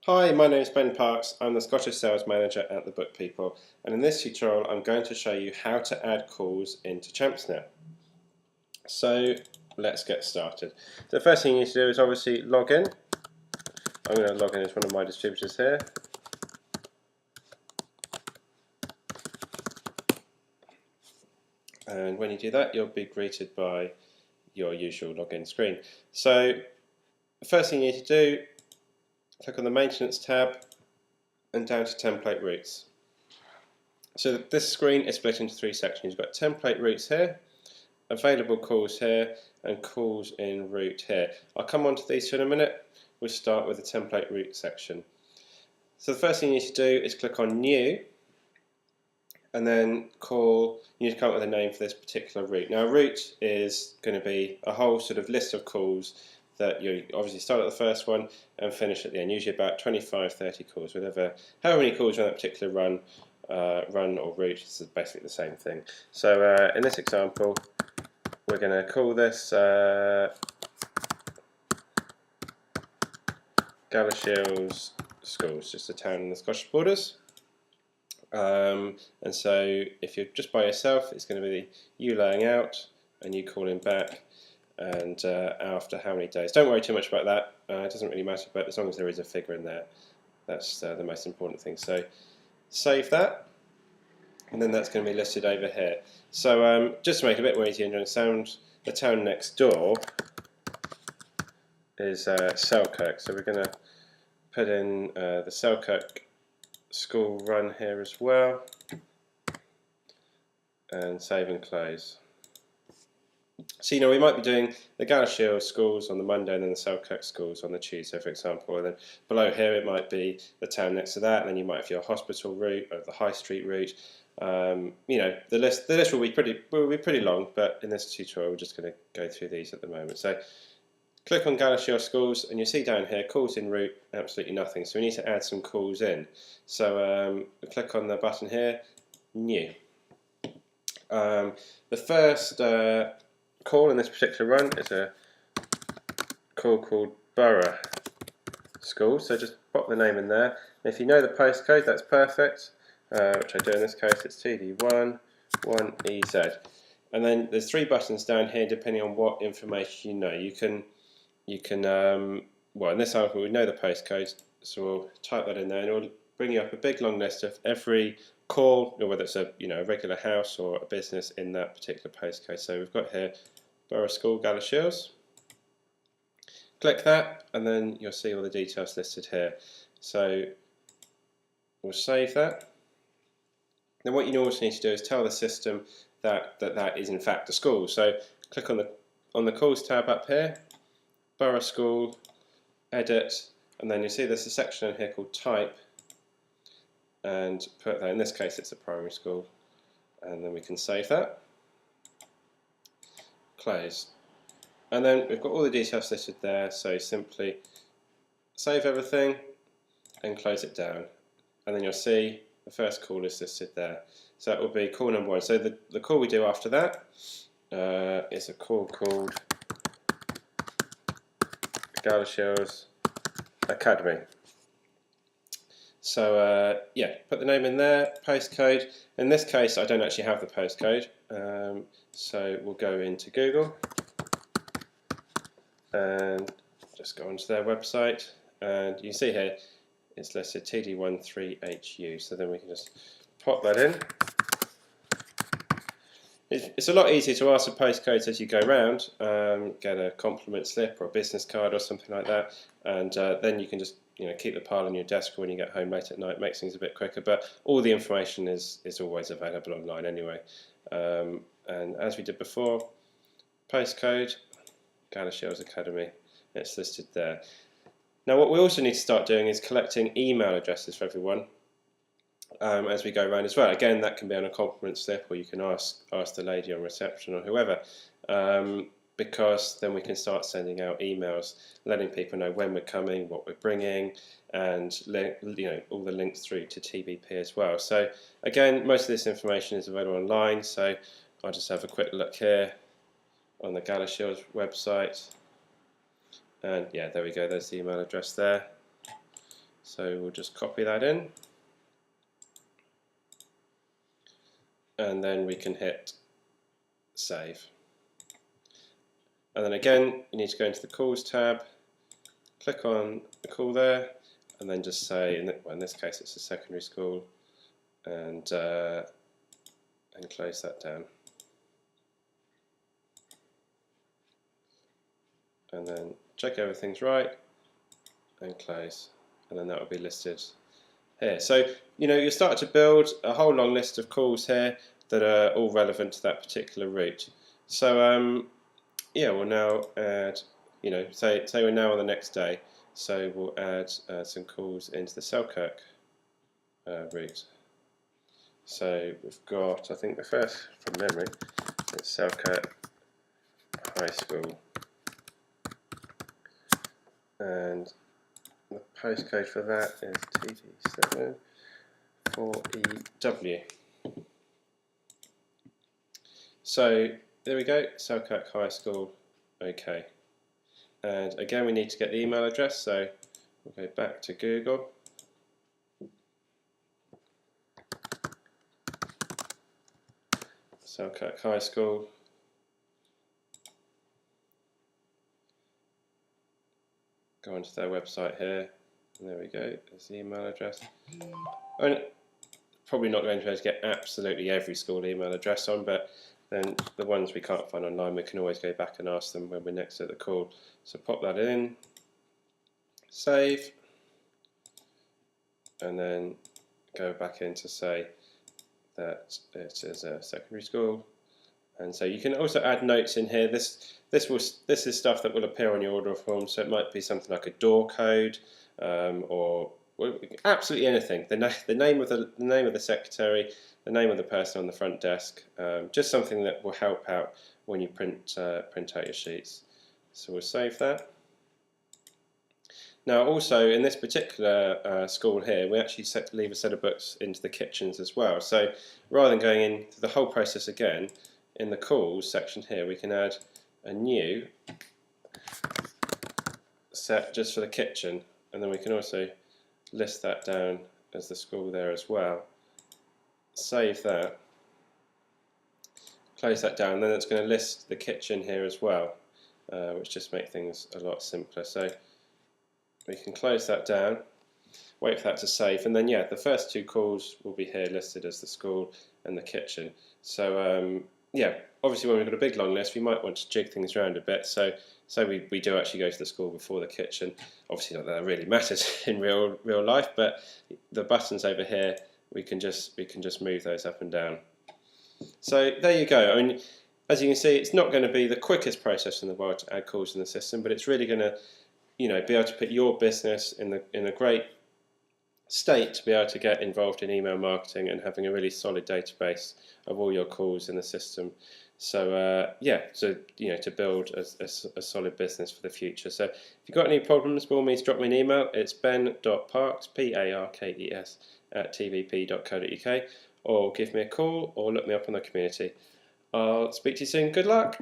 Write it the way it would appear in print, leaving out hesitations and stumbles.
Hi, my name is Ben Parks. I'm the Scottish Sales Manager at the Book People, and in this tutorial I'm going to show you how to add calls into Champsnet. So let's get started. The first thing you need to do is obviously log in. I'm going to log in as one of my distributors here. And when you do that, you'll be greeted by your usual login screen. So the first thing you need to do, click on the Maintenance tab and down to Template Routes. So this screen is split into three sections. You've got Template Routes here, Available Calls here, and Calls in Route here. I'll come on to these two in a minute. We'll start with the Template Route section. So the first thing you need to do is click on New, and then you need to come up with a name for this particular route. Now a route is going to be a whole sort of list of calls that you obviously start at the first one and finish at the end, usually about 25-30 calls, however many calls on that particular run or route. This is basically the same thing. So in this example, we're going to call this Galashiels Schools, just a town in the Scottish borders. And so if you're just by yourself, it's going to be you laying out and you calling back, and after how many days. Don't worry too much about that, it doesn't really matter, but as long as there is a figure in there, that's the most important thing. So save that, and then that's going to be listed over here. So just to make it a bit more easier to understand, the town next door is Selkirk, so we're going to put in the Selkirk school run here as well, and save and close. So we might be doing the Galashiels schools on the Monday and then the Selkirk schools on the Tuesday, for example, and then below here it might be the town next to that, and then you might have your hospital route or the high street route. The list will be pretty long, but in this tutorial we're just going to go through these at the moment. So click on Galashiels schools, and you see down here calls in route, absolutely nothing. So we need to add some calls in. So click on the button here, New. The first call in this particular run is a call called Borough School. So just pop the name in there. And if you know the postcode, that's perfect. Which I do in this case. It's TD1 1EZ. And then there's three buttons down here, depending on what information you know. You can well, in this example we know the postcode, so we'll type that in there, and it'll bring you up a big long list of every call, or whether it's a regular house or a business in that particular postcode. So we've got here Borough School, Galashiels. Click that, and then you'll see all the details listed here. So we'll save that. Then what you also need to do is tell the system that is in fact a school. So click on the calls tab up here, Borough School, edit, and then you see there's a section in here called type, and put that, in this case it's a primary school, and then we can save that, close, and then we've got all the details listed there. So simply save everything and close it down, and then you'll see the first call is listed there. So that will be call number one. So the call we do after that is a call called Galashiels Academy. So put the name in there, postcode. In this case I don't actually have the postcode, so we'll go into Google and just go onto their website, and you can see here it's listed TD13HU, so then we can just pop that in. It's a lot easier to ask for postcodes as you go around, get a compliment slip or a business card or something like that, and then you can just keep the pile on your desk when you get home late at night. Makes things a bit quicker, but all the information is always available online anyway. And as we did before, postcode, Galashiels Academy, it's listed there. Now what we also need to start doing is collecting email addresses for everyone as we go around as well. Again, that can be on a compliment slip, or you can ask the lady on reception or whoever, because then we can start sending out emails letting people know when we're coming, what we're bringing, and all the links through to TBP as well. So again, most of this information is available online, so I'll just have a quick look here on the Galashiels website, and yeah, there we go, there's the email address there. So we'll just copy that in, and then we can hit save. And then again, you need to go into the calls tab, click on the call there, and then just say, in this case it's a secondary school, and close that down. And then check everything's right, and close, and then that will be listed here. So you start to build a whole long list of calls here that are all relevant to that particular route. So yeah, we'll now add, say we're now on the next day, so we'll add some calls into the Selkirk route. So we've got, I think the first, from memory, it's Selkirk High School, and the postcode for that is TD7-4EW. So there we go, Selkirk High School, okay. And again, we need to get the email address, so we'll go back to Google. Selkirk High School. Go onto their website here, and there we go, there's the email address. I'm probably not going to be able to get absolutely every school email address on, but then the ones we can't find online, we can always go back and ask them when we're next at the call. So pop that in, save, and then go back in to say that it is a secondary school. And so you can also add notes in here. This is stuff that will appear on your order form. So it might be something like a door code, or absolutely anything. The name of the secretary, the name of the person on the front desk. Just something that will help out when you print out your sheets. So we'll save that. Now also in this particular school here, we actually leave a set of books into the kitchens as well. So rather than going into the whole process again, in the calls section here, we can add a new set just for the kitchen, and then we can also list that down as the school there as well. Save that, close that down, and then it's going to list the kitchen here as well, which just makes things a lot simpler. So we can close that down, wait for that to save, and then yeah, the first two calls will be here listed as the school and the kitchen. So yeah, obviously when we've got a big long list, we might want to jig things around a bit. So we do actually go to the school before the kitchen. Obviously not that it really matters in real life, but the buttons over here, we can just move those up and down. So there you go. I mean, as you can see, it's not going to be the quickest process in the world to add calls in the system, but it's really going to, be able to put your business in a great state to be able to get involved in email marketing and having a really solid database of all your calls in the system. So yeah, so to build a solid business for the future. So if you've got any problems, by all means drop me an email. It's ben.parkes, P-A-R-K-E-S, @tvp.co.uk, or give me a call or look me up on the community. I'll speak to you soon. Good luck.